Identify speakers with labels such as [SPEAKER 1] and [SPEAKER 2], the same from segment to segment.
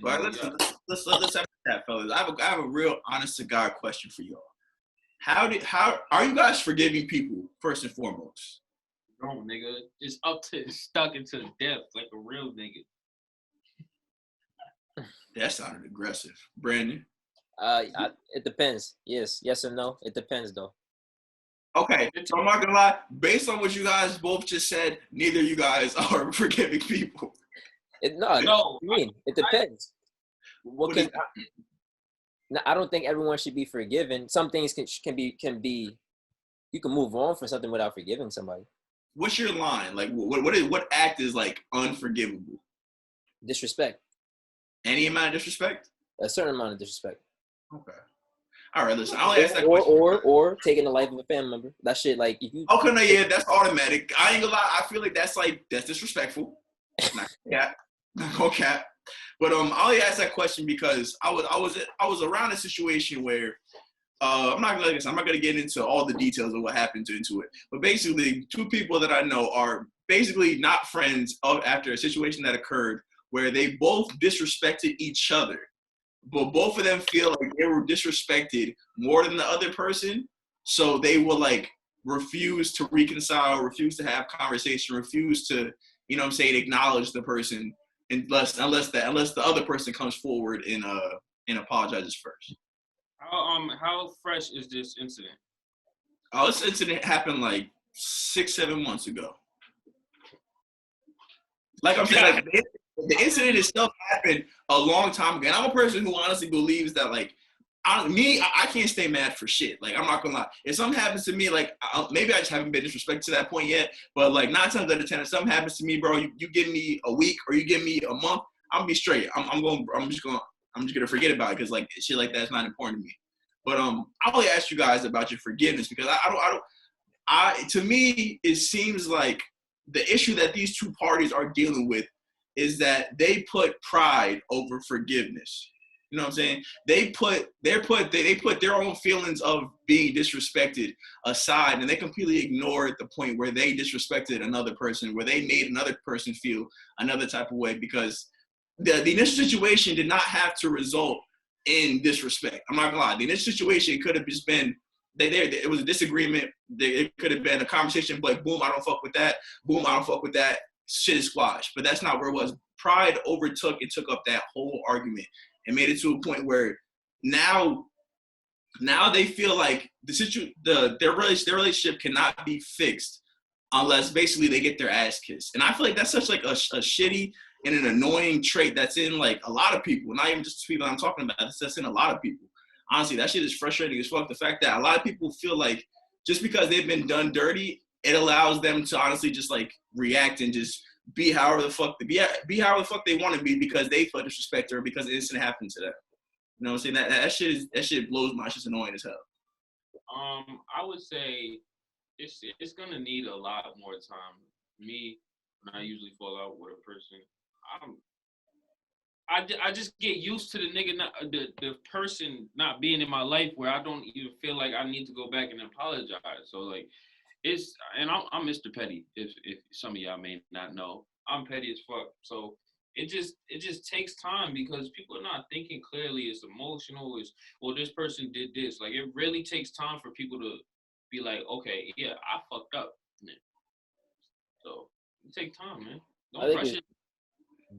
[SPEAKER 1] Well, let's have that, fellas. I have a real honest to God question for y'all. How are you guys forgiving people first and foremost?
[SPEAKER 2] No, nigga, it's up to stuck into the depth like a real nigga.
[SPEAKER 1] That sounded aggressive, Brandon.
[SPEAKER 3] It depends. Yes and no. It depends though.
[SPEAKER 1] Okay, so I'm not gonna lie. Based on what you guys both just said, neither of you guys are forgiving people.
[SPEAKER 3] No. I mean, it depends. I don't think everyone should be forgiven. Some things can be. You can move on from something without forgiving somebody.
[SPEAKER 1] What's your line? Like, what act is like unforgivable?
[SPEAKER 3] Disrespect.
[SPEAKER 1] Any amount of disrespect?
[SPEAKER 3] A certain amount of disrespect.
[SPEAKER 1] Okay. All right, listen. I'll ask that question.
[SPEAKER 3] Or taking the life of a family member. That shit, like, if you.
[SPEAKER 1] Okay, no, yeah, that's automatic. I ain't gonna lie. I feel like that's disrespectful. Not gonna cap. But I only asked that question because I was around a situation where I'm not gonna get into all the details of what happened into it. But basically, two people that I know are basically not friends after a situation that occurred where they both disrespected each other. But both of them feel like they were disrespected more than the other person, so they will like refuse to reconcile, refuse to have conversation, refuse to, acknowledge the person unless the other person comes forward and apologizes first.
[SPEAKER 2] How fresh is this incident?
[SPEAKER 1] Oh, this incident happened like 6-7 months ago. Like I'm saying, like the incident itself happened a long time ago. And I'm a person who honestly believes that, like, I can't stay mad for shit. Like, I'm not gonna lie. If something happens to me, like, maybe I just haven't been disrespected to that point yet. But like 9 times out of 10, if something happens to me, bro, you give me a week or you give me a month, I'm gonna be straight. I'm just gonna forget about it because like shit like that's not important to me. But I only asked you guys about your forgiveness because to me it seems like the issue that these two parties are dealing with is that they put pride over forgiveness. You know what I'm saying? They put their own feelings of being disrespected aside, and they completely ignored the point where they disrespected another person, where they made another person feel another type of way because the initial situation did not have to result in disrespect. I'm not gonna lie. The initial situation could have just been it was a disagreement. It could have been a conversation, like boom, I don't fuck with that. Boom, I don't fuck with that. Shit is squashed. But that's not where it was. Pride overtook and took up that whole argument and made it to a point where now they feel like their relationship cannot be fixed unless basically they get their ass kissed. And I feel like that's such like a shitty and an annoying trait that's in like a lot of people, not even just people I'm talking about. That's in a lot of people. Honestly, that shit is frustrating as fuck. The fact that a lot of people feel like just because they've been done dirty, it allows them to honestly just like react and just be however the fuck they want to be because they felt disrespect or because the incident happened to them. You know what I'm saying? That shit blows my shit's annoying as hell.
[SPEAKER 2] I would say it's gonna need a lot more time. Me, when I usually fall out with a person, I just get used to the nigga, the person not being in my life where I don't even feel like I need to go back and apologize. So like, I'm Mr. Petty. If some of y'all may not know, I'm petty as fuck. So it just takes time because people are not thinking clearly. It's emotional. This person did this. Like it really takes time for people to be like, okay, yeah, I fucked up. So it takes time, man. Don't rush it.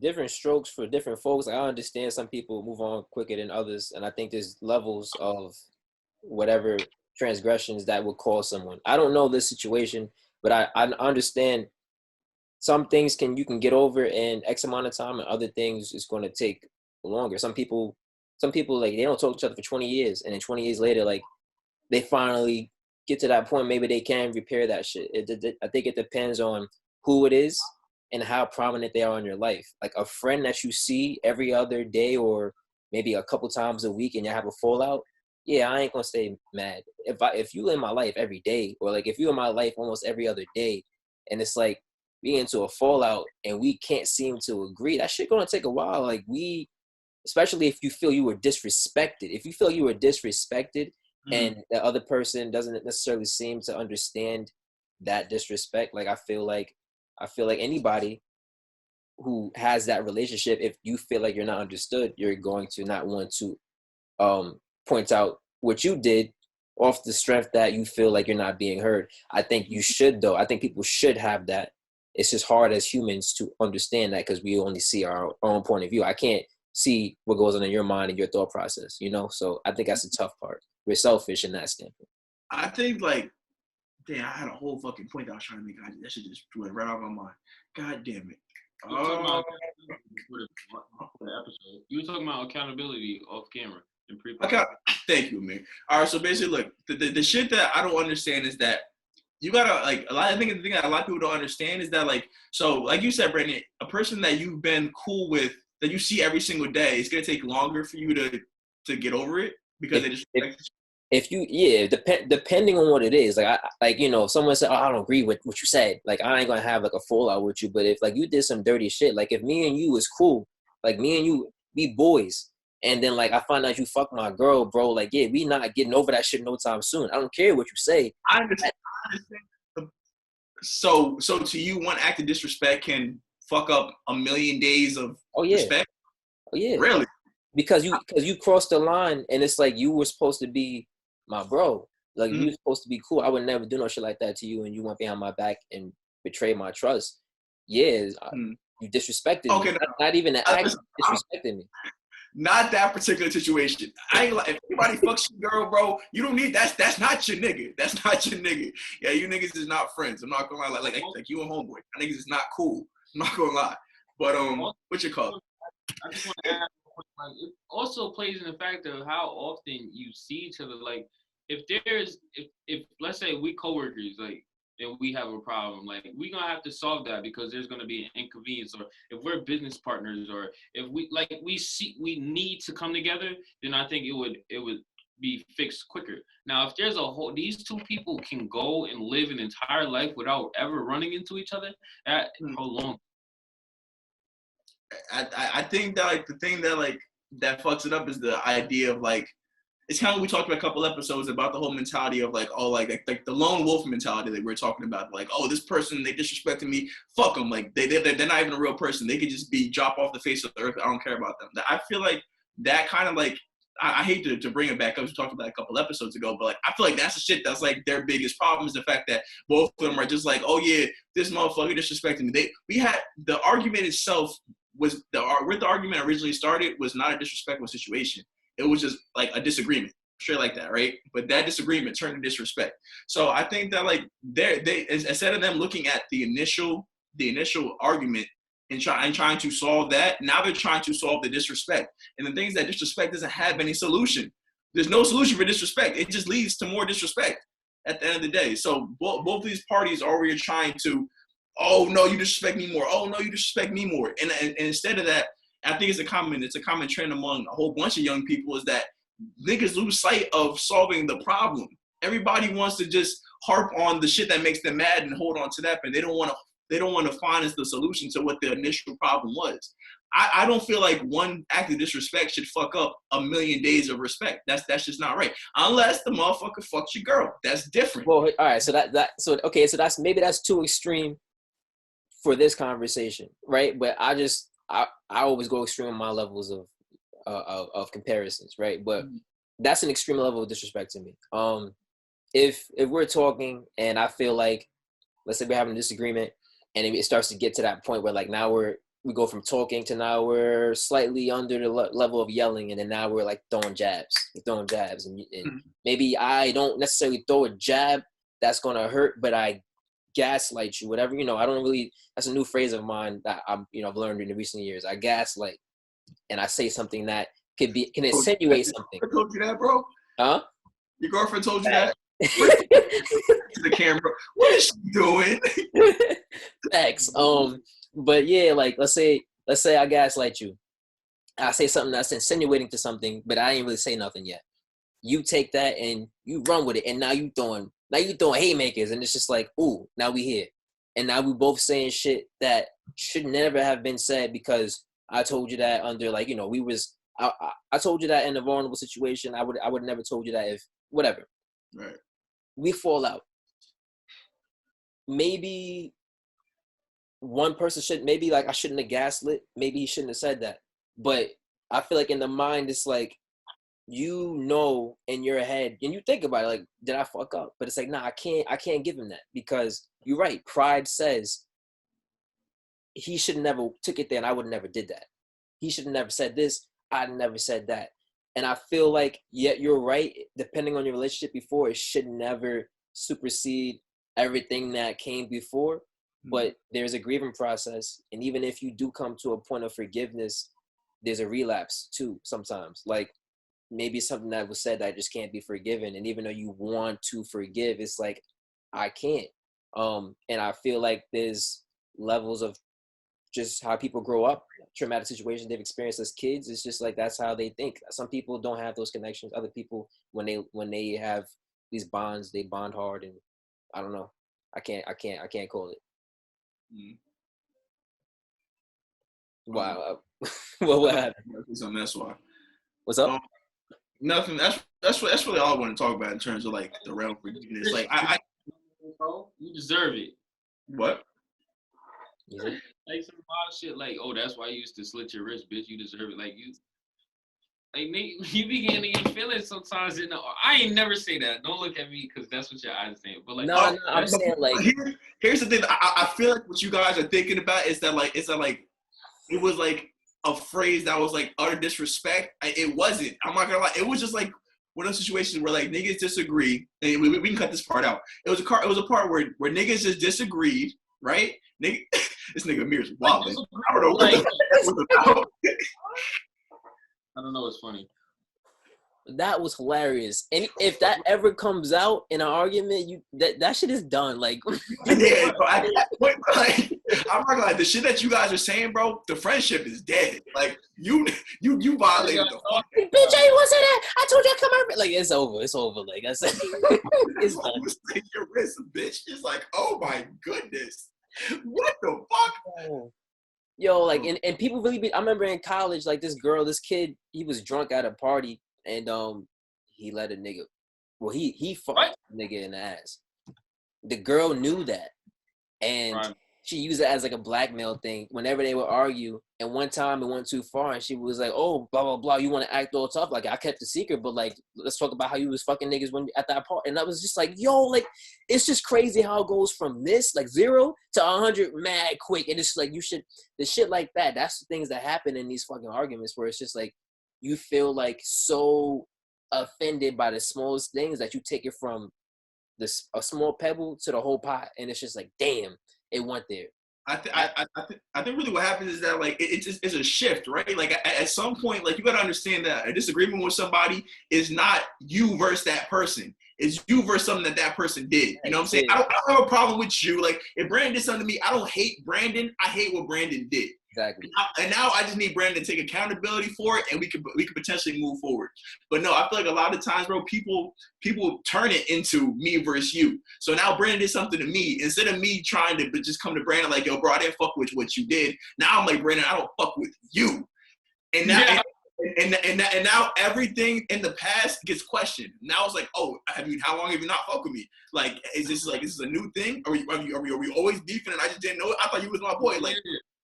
[SPEAKER 3] Different strokes for different folks. I understand some people move on quicker than others, and I think there's levels of whatever transgressions that would cause someone. I don't know this situation, but I understand some things you can get over in X amount of time, and other things is going to take longer. Some people like they don't talk to each other for 20 years, and then 20 years later, like they finally get to that point. Maybe they can repair that shit. I think it depends on who it is and how prominent they are in your life. Like a friend that you see every other day or maybe a couple times a week and you have a fallout, yeah, I ain't gonna stay mad. If you in my life every day, or like if you in my life almost every other day, and it's like we into a fallout and we can't seem to agree, that shit gonna take a while. Like especially if you feel you were disrespected. If you feel you were disrespected and the other person doesn't necessarily seem to understand that disrespect, like I feel like anybody who has that relationship, if you feel like you're not understood, you're going to not want to point out what you did off the strength that you feel like you're not being heard. I think you should, though. I think people should have that. It's just hard as humans to understand that because we only see our own point of view. I can't see what goes on in your mind and your thought process, you know? So I think that's the tough part. We're selfish in that standpoint.
[SPEAKER 1] I think, like, damn, I had a whole fucking point that I was trying to make. That shit just went right out of my mind. God damn it.
[SPEAKER 2] You were talking about the episode. You were talking about accountability off camera and pre-podcast.
[SPEAKER 1] Thank you, man. All right, so basically, look, the shit that I don't understand is that you gotta, like, I think the thing that a lot of people don't understand is that, like, so like you said, Brandon, a person that you've been cool with, that you see every single day, it's gonna take longer for you to get over it because they just.
[SPEAKER 3] If you, depending on what it is, like you know, someone said, "Oh, I don't agree with what you said." Like, I ain't gonna have like a fallout with you. But if like you did some dirty shit, like if me and you is cool, like me and you, we boys, and then like I find out you fuck my girl, bro, like yeah, we not getting over that shit no time soon. I don't care what you say.
[SPEAKER 1] I understand. So to you, one act of disrespect can fuck up a million days of respect?
[SPEAKER 3] Oh yeah.
[SPEAKER 1] Really?
[SPEAKER 3] Because you crossed the line, and it's like you were supposed to be my bro. Like you were supposed to be cool. I would never do no shit like that to you, and you went behind my back and betrayed my trust. Yeah, you disrespected me. Not even the act disrespected me.
[SPEAKER 1] Not that particular situation. I ain't like, if anybody fucks your girl, bro, you don't need that's not your nigga. That's not your nigga. Yeah, you niggas is not friends. I'm not gonna lie. Like you and homeboy. Niggas is not cool. I'm not gonna lie. But what you call it?
[SPEAKER 2] I just want to add, like, it also plays in the fact of how often you see each other. Like, if let's say we coworkers, like, and we have a problem, like, we gonna have to solve that because there's gonna be an inconvenience. Or if we're business partners, or if we we need to come together, then I think it would be fixed quicker. Now, if there's these two people can go and live an entire life without ever running into each other, how long?
[SPEAKER 1] I think that, like, the thing that, like, that fucks it up is the idea of, like, it's kind of what we talked about a couple episodes about the whole mentality of, like, oh, like the lone wolf mentality that we're talking about. Like, oh, this person, they disrespected me. Fuck them. Like, they're not even a real person. They could just be drop off the face of the earth. I don't care about them. I feel like that kind of, like, I hate to bring it back up. We talked about it a couple episodes ago, but, like, I feel like that's the shit that's, like, their biggest problem is the fact that both of them are just like, oh yeah, this motherfucker disrespecting me. We had the argument itself was where the argument originally started was not a disrespectful situation. It was just like a disagreement, straight like that, right? But that disagreement turned to disrespect. So I think that, like, they instead of them looking at the initial argument and trying to solve that, now they're trying to solve the disrespect. And the thing is that disrespect doesn't have any solution. There's no solution for disrespect. It just leads to more disrespect at the end of the day. So both of these parties are already trying to, oh no, you disrespect me more. Oh no, you disrespect me more. And instead of that, I think it's a common trend among a whole bunch of young people is that niggas lose sight of solving the problem. Everybody wants to just harp on the shit that makes them mad and hold on to that, but they don't want to find as the solution to what the initial problem was. I don't feel like one act of disrespect should fuck up a million days of respect. That's just not right. Unless the motherfucker fucks your girl. That's different.
[SPEAKER 3] Well, all right. So so that's too extreme for this conversation, right? But I always go extreme on my levels of comparisons, right? But that's an extreme level of disrespect to me. If we're talking and I feel like, let's say we're having a disagreement and it starts to get to that point where, like, now we go from talking to now we're slightly under the level of yelling, and then now we're like throwing jabs, and maybe I don't necessarily throw a jab that's gonna hurt, but I gaslight you, whatever, you know. I don't really, that's a new phrase of mine that I've learned in the recent years. I gaslight, and I say something that can insinuate something.
[SPEAKER 1] I told you that, bro?
[SPEAKER 3] Huh?
[SPEAKER 1] Your girlfriend told you that? To the camera. What is she doing?
[SPEAKER 3] Thanks. But yeah, like, let's say I gaslight you. I say something that's insinuating to something, but I ain't really say nothing yet. You take that and you run with it, and now you throwing haymakers, and it's just like, ooh, now we here. And now we both saying shit that should never have been said because I told you that under, like, you know, I told you that in a vulnerable situation. I would never told you that if whatever.
[SPEAKER 1] Right.
[SPEAKER 3] We fall out. Maybe one person should, maybe like I shouldn't have gaslit. Maybe he shouldn't have said that. But I feel like in the mind, it's like, you know, in your head, and you think about it, like, did I fuck up? But it's like, nah, I can't give him that, because you're right. Pride says he should never took it there, and I would never did that. He should have never said this. I never said that. And I feel like, yeah, you're right. Depending on your relationship before, it should never supersede everything that came before. But there's a grieving process. And even if you do come to a point of forgiveness, there's a relapse too sometimes. Like, maybe something that was said that just can't be forgiven. And even though you want to forgive, it's like, I can't. And I feel like there's levels of just how people grow up, traumatic situations they've experienced as kids. It's just like, that's how they think. Some people don't have those connections. Other people, when they have these bonds, they bond hard. And I don't know. I can't call it. Wow. What happened?
[SPEAKER 1] That's why.
[SPEAKER 3] What's up?
[SPEAKER 1] Nothing. That's really all I want to talk about in terms of like the realm of forgiveness. Like
[SPEAKER 2] you deserve it.
[SPEAKER 1] What?
[SPEAKER 2] Like some wild shit, like, oh, that's why you used to slit your wrist, bitch. You deserve it. Like, you be getting in your feelings sometimes. I ain't never say that. Don't look at me, because that's what your eyes saying. But like,
[SPEAKER 3] no, I'm saying like,
[SPEAKER 1] here's the thing. I feel like what you guys are thinking about is that like, it was like a phrase that was like utter disrespect. It wasn't. I'm not gonna lie. It was just like one of those situations where like niggas disagree, and we can cut this part out. It was a part where niggas just disagreed, right? This nigga Amir's wild. I don't know what that was about.
[SPEAKER 2] I don't know what's funny.
[SPEAKER 3] That was hilarious. And if that ever comes out in an argument, that shit is done. Like,
[SPEAKER 1] yeah, bro, at that point, like, I'm not gonna lie, the shit that you guys are saying, bro, the friendship is dead. Like, you violated the fuck.
[SPEAKER 3] Bitch, I ain't want to say that. I told you I come over. Like, it's over. It's over. Like I said, it's done.
[SPEAKER 1] You slit your wrist, bitch. It's like, oh my goodness, what the fuck?
[SPEAKER 3] Yo, like, and people really I remember in college, like, this kid, he was drunk at a party, and he let a nigga, well, he fucked a nigga in the ass. The girl knew that, and she used it as like a blackmail thing whenever they would argue. And one time it went too far, and she was like, oh, blah blah blah, you want to act all tough? Like, I kept the secret, but like, let's talk about how you was fucking niggas when at that party. And I was just like, yo, like, it's just crazy how it goes from this like 0 to 100 mad quick. And it's like, the shit like that, that's the things that happen in these fucking arguments, where it's just like, you feel like so offended by the smallest things that you take it from a small pebble to the whole pot. And it's just like, damn, it went there.
[SPEAKER 1] I think really what happens is that like it's a shift, right? Like at some point, like, you got to understand that a disagreement with somebody is not you versus that person. It's you versus something that person did. You know what I'm saying? I don't have a problem with you. Like, if Brandon did something to me, I don't hate Brandon. I hate what Brandon did.
[SPEAKER 3] Exactly.
[SPEAKER 1] And now I just need Brandon to take accountability for it, and we could potentially move forward. But no, I feel like a lot of times, bro, people turn it into me versus you. So now Brandon did something to me. Instead of me trying to just come to Brandon like, yo, bro, I didn't fuck with what you did. Now I'm like, Brandon, I don't fuck with you. And now, and now everything in the past gets questioned. Now it's like, oh, how long have you not fucked with me? Like, is this a new thing? Are we always beefing and I just didn't know it? I thought you was my boy. Like,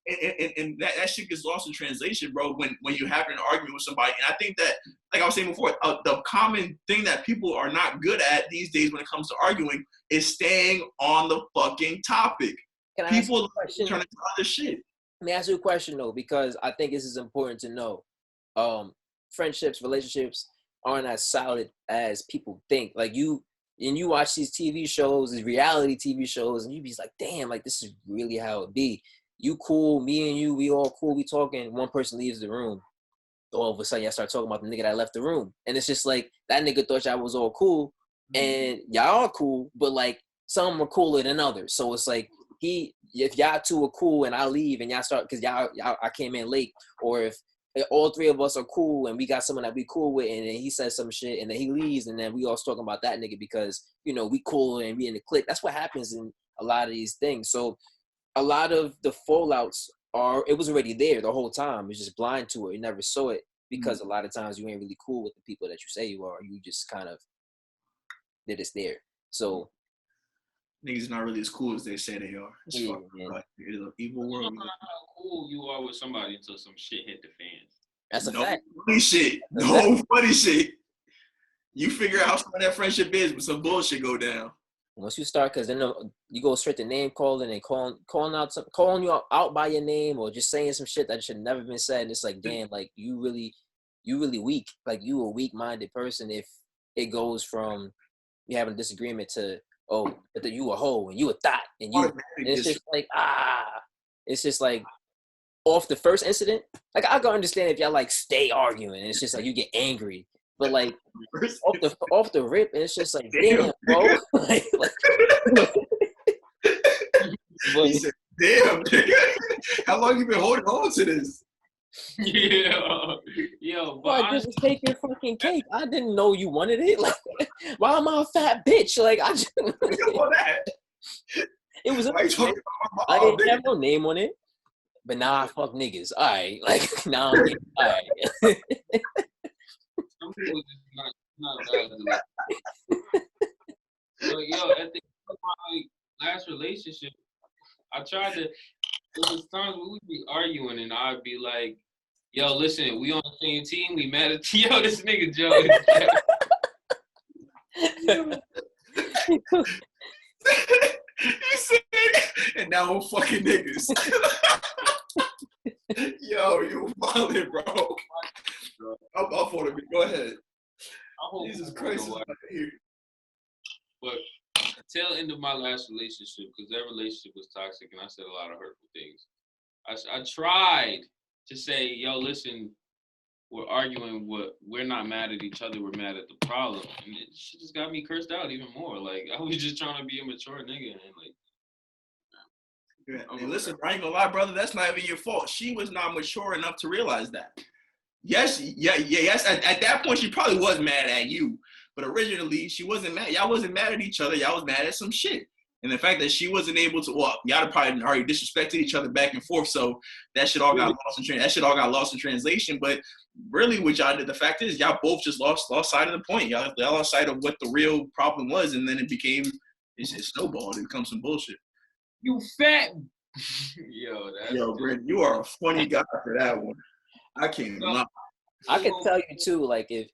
[SPEAKER 1] and that shit gets lost in translation, bro, when you're having an argument with somebody. And I think that, like I was saying before, the common thing that people are not good at these days when it comes to arguing is staying on the fucking topic. People turn into other shit.
[SPEAKER 3] Let me ask you a question, though, because I think this is important to know. Friendships, relationships aren't as solid as people think. Like, you watch these TV shows, these reality TV shows, and you be like, damn, like, this is really how it be. You cool, me and you, we all cool, we talking. One person leaves the room. All of a sudden, y'all start talking about the nigga that left the room. And it's just like, that nigga thought y'all was all cool, and y'all are cool, but like, some are cooler than others. So it's like, if y'all two are cool and I leave and y'all start, because y'all I came in late, or if all three of us are cool and we got someone that we cool with, and then he says some shit and then he leaves, and then we all talking about that nigga because, you know, we cool and we in the clique. That's what happens in a lot of these things. So a lot of the fallouts it was already there the whole time. You're just blind to it. You never saw it because a lot of times you ain't really cool with the people that you say you are. You just kind of, they're just there. So
[SPEAKER 1] Niggas not really as cool as they say they are. It's
[SPEAKER 3] Yeah,
[SPEAKER 1] fucking
[SPEAKER 3] man.
[SPEAKER 1] like, it's an evil
[SPEAKER 2] You
[SPEAKER 1] world.
[SPEAKER 2] don't know how cool you are with somebody until some shit hit the fans.
[SPEAKER 3] That's a
[SPEAKER 1] No
[SPEAKER 3] fact.
[SPEAKER 1] funny shit. No funny shit. You figure out how strong that friendship is when some bullshit go down.
[SPEAKER 3] Once you start, because then you go straight to name calling and calling you out by your name, or just saying some shit that should never been said. And it's like, damn, like you really weak. Like you a weak minded person if it goes from you having a disagreement to, oh, but then you a hoe and you a thot and you. And it's just like it's just like off the first incident. Like I can understand if y'all like stay arguing and it's just like you get angry, but like off the rip, and it's just like, damn, bro. like,
[SPEAKER 1] He said, damn, nigga. How long you been holding on to this?
[SPEAKER 2] Yeah. Yo, but
[SPEAKER 3] I just take your fucking cake. I didn't know you wanted it. Like, why am I a fat bitch? Like, I just
[SPEAKER 1] that.
[SPEAKER 3] It was.
[SPEAKER 1] Why you talking about
[SPEAKER 3] I
[SPEAKER 1] my mom,
[SPEAKER 3] didn't have no name on it, but now I fuck niggas. All right, like now I'm getting all right.
[SPEAKER 2] some people just not valid. But yo, at the end of my last relationship, I tried to. There was times we would be arguing, and I'd be like, "Yo, listen, we on the same team. We mad at yo, this nigga Joe."
[SPEAKER 1] He said, and now I'm fucking niggas. Yo, you violent, bro. I'm up on it. Go ahead. Jesus Christ.
[SPEAKER 2] But tail end of my last relationship, because that relationship was toxic and I said a lot of hurtful things. I tried to say, yo, listen, we're arguing, we're not mad at each other, we're mad at the problem. And it just got me cursed out even more. Like, I was just trying to be a mature nigga. And like,
[SPEAKER 1] hey, listen, I ain't gonna lie, brother, that's not even your fault. She was not mature enough to realize that. Yes. At that point, she probably was mad at you. But originally, she wasn't mad. Y'all wasn't mad at each other. Y'all was mad at some shit. And the fact that she wasn't able to, well, y'all probably already disrespected each other back and forth. So that shit all got lost in translation. But really, what y'all did, the fact is, y'all both just lost sight of the point. Y'all lost sight of what the real problem was, and then it snowballed. It becomes some bullshit.
[SPEAKER 2] you fat.
[SPEAKER 1] Yo, Brent, you are a funny guy for that one. I can't lie.
[SPEAKER 3] I can tell you too, like if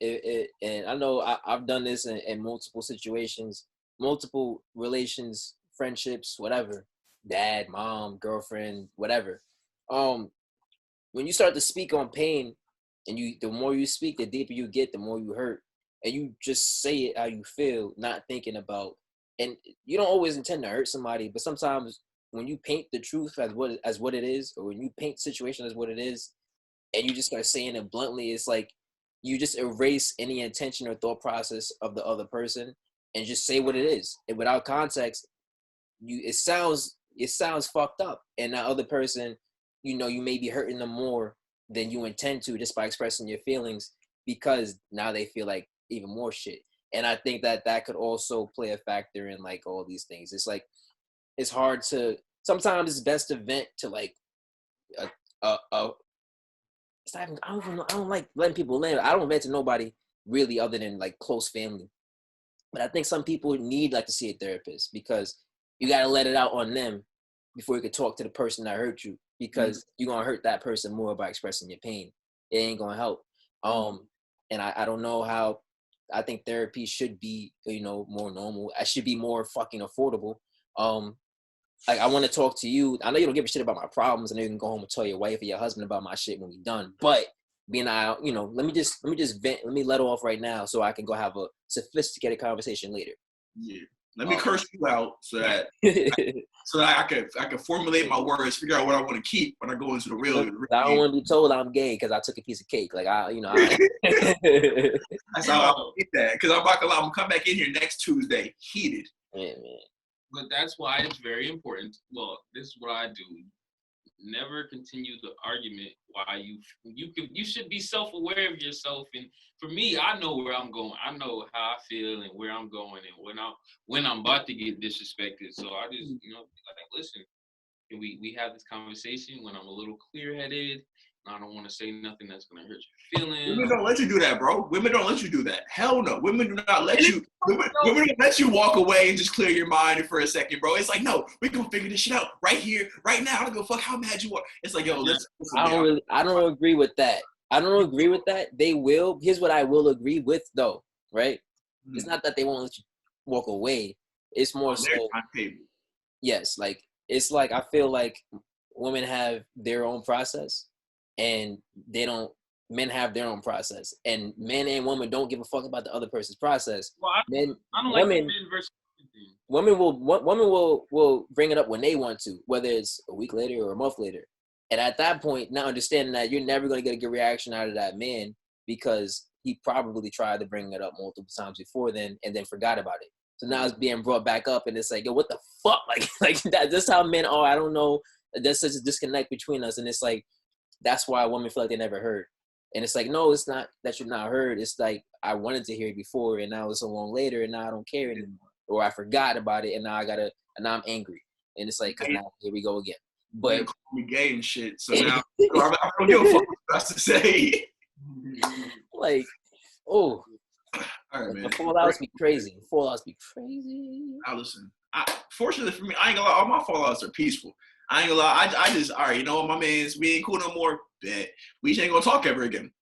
[SPEAKER 3] and I know I've done this in multiple situations, multiple relations, friendships, whatever, dad, mom, girlfriend, whatever. When you start to speak on pain, and the more you speak, the deeper you get, the more you hurt, and you just say it how you feel, not thinking about. And you don't always intend to hurt somebody, but sometimes when you paint the truth as what it is, or when you paint the situation as what it is, and you just start saying it bluntly, it's like you just erase any intention or thought process of the other person and just say what it is. And without context, it sounds fucked up. And that other person, you may be hurting them more than you intend to just by expressing your feelings, because now they feel like even more shit. And I think that could also play a factor in like all these things. It's like it's hard to, sometimes it's best to vent to like a it's not even, I don't like letting people live. I don't vent to nobody really other than like close family. But I think some people need like to see a therapist, because you got to let it out on them before you can talk to the person that hurt you, because you're going to hurt that person more by expressing your pain. It ain't going to help. And I don't know how. I think therapy should be, more normal. I should be more fucking affordable. Like, I want to talk to you. I know you don't give a shit about my problems, and you can go home and tell your wife or your husband about my shit when we're done. But being out, let me just vent. Let me let off right now so I can go have a sophisticated conversation later.
[SPEAKER 1] Yeah. Let me curse you out so that I can formulate my words, figure out what I want to keep when I go into the real.
[SPEAKER 3] I don't want to be told I'm gay because I took a piece of cake. Like
[SPEAKER 1] That's how I get that. Because I'm not gonna lie, I'm gonna come back in here next Tuesday heated.
[SPEAKER 3] Yeah, man.
[SPEAKER 2] But that's why it's very important. Look, this is what I do. Never continue the argument while you should be self-aware of yourself. And for me, I know where I'm going. I know how I feel and where I'm going and when I'm about to get disrespected. So I just, like, listen, can we have this conversation when I'm a little clear-headed I don't want to say nothing that's gonna hurt your feelings.
[SPEAKER 1] Women don't let you do that, bro. Women don't let you do that. Hell no. Women do not let you. Women don't let you walk away and just clear your mind for a second, bro. It's like, no, we gonna figure this shit out right here, right now. I don't give a fuck how mad you are. It's like, yo, listen.
[SPEAKER 3] I don't agree with that. I don't agree with that. They will. Here's what I will agree with, though. Right? It's not that they won't let you walk away. It's more so. Yes, like it's like I feel like women have their own process, and men have their own process, and men and women don't give a fuck about the other person's process.
[SPEAKER 2] Well, I don't like men versus
[SPEAKER 3] women will bring it up when they want to, whether it's a week later or a month later. And at that point, now understanding that you're never going to get a good reaction out of that man because he probably tried to bring it up multiple times before then and then forgot about it. So now it's being brought back up, and it's like, yo, what the fuck? Like that's how men are. I don't know. There's such a disconnect between us, and it's like that's why women feel like they never heard. And it's like, no, it's not that you're not heard. It's like I wanted to hear it before, and now it's so long later, and now I don't care anymore, or I forgot about it, and now I'm angry, and it's like, cause now here we go again. But
[SPEAKER 1] you call me gay and shit, so now I don't give a fuck what else to say.
[SPEAKER 3] Like, oh.
[SPEAKER 1] All right, man.
[SPEAKER 3] The fallouts be crazy.
[SPEAKER 1] Now listen, fortunately for me, I ain't gonna lie, all my fallouts are peaceful. I ain't gonna lie, I just, all right, you know what, my mans, we ain't cool no more, bet. We just ain't gonna talk ever again.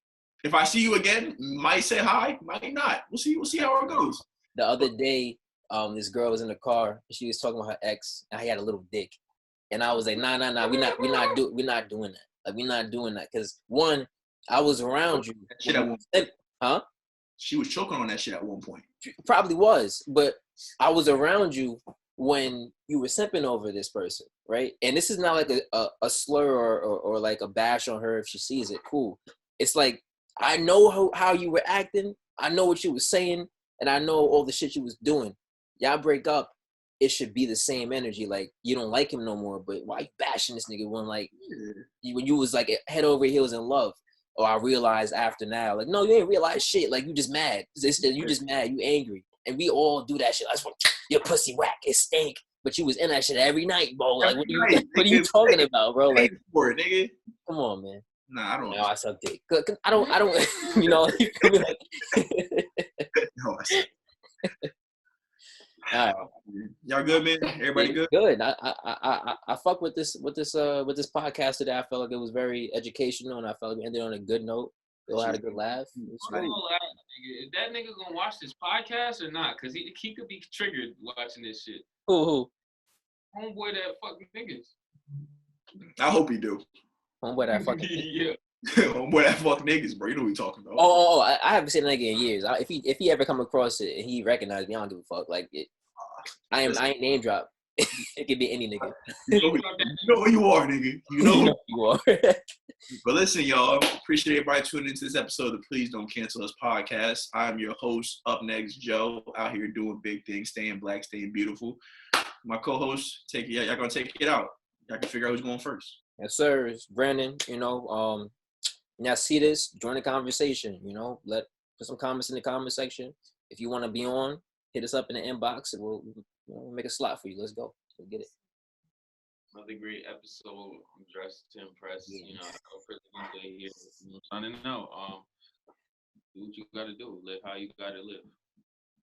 [SPEAKER 1] If I see you again, might say hi, might not. We'll see how it goes.
[SPEAKER 3] The other day, this girl was in the car, and she was talking about her ex, and he had a little dick. And I was like, nah, we're not doing that. Like, we're not doing that. Cause one, I was around you.
[SPEAKER 1] Shit at one point.
[SPEAKER 3] Huh?
[SPEAKER 1] She was choking on that shit at one point.
[SPEAKER 3] Probably was, but I was around you when you were simping over this person, right? And this is not like a slur or like a bash on her if she sees it. Cool. It's like, I know how you were acting. I know what you were saying, and I know all the shit you was doing. Y'all break up, it should be the same energy. Like, you don't like him no more, but why you bashing this nigga when, like, when you was like head over heels in love? Or I realized after now, like, no, you ain't realize shit. Like, you just mad. You just mad. You angry. And we all do that shit. I just want your pussy whack. It stink. But you was in that shit every night, bro. Like, what are you talking about, bro? Like,
[SPEAKER 1] for it, nigga.
[SPEAKER 3] Come on, man.
[SPEAKER 1] Nah, I don't.
[SPEAKER 3] No, I suck dick. I don't. You know.
[SPEAKER 1] No,
[SPEAKER 3] all right.
[SPEAKER 1] Y'all good, man? Everybody good?
[SPEAKER 3] Good. I fuck with this podcast today. I felt like it was very educational, and I felt like we ended on a good note. We all had a good laugh.
[SPEAKER 2] I'm gonna laugh, nigga. Is that nigga gonna watch this podcast or not? Cause he could be triggered watching this shit.
[SPEAKER 3] Who?
[SPEAKER 2] Homeboy that fucking niggas.
[SPEAKER 1] I hope he do.
[SPEAKER 3] Homeboy that fucking
[SPEAKER 2] yeah.
[SPEAKER 1] Homeboy that fuck niggas, bro. You know what we talking about.
[SPEAKER 3] Oh, I haven't seen that nigga in years. If he ever come across it and he recognized me, I don't give a fuck. Like, I ain't name drop. It could be any nigga.
[SPEAKER 1] You know who you are, nigga. You know who
[SPEAKER 3] you are.
[SPEAKER 1] But listen, y'all, appreciate everybody tuning into this episode of Please Don't Cancel Us podcast. I'm your host, Up Next Joe, out here doing big things, staying black, staying beautiful. My co-host, y'all gonna take it out. Y'all can figure out who's going first.
[SPEAKER 3] Yes, sir. It's Brandon. You know, y'all see this, join the conversation. You know, put some comments in the comment section. If you want to be on, hit us up in the inbox, and we'll make a slot for you. Let's go. Let's get it.
[SPEAKER 2] Another great episode. I'm dressed to impress. Yeah. You know, President Day here. Signing out. Do what you gotta do. Live how you gotta live.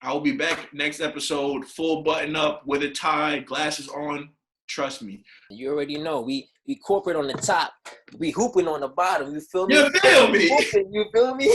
[SPEAKER 1] I will be back next episode, full button up with a tie, glasses on. Trust me.
[SPEAKER 3] You already know. We corporate on the top. We hooping on the bottom. You feel me?
[SPEAKER 1] You feel me?
[SPEAKER 3] You feel me?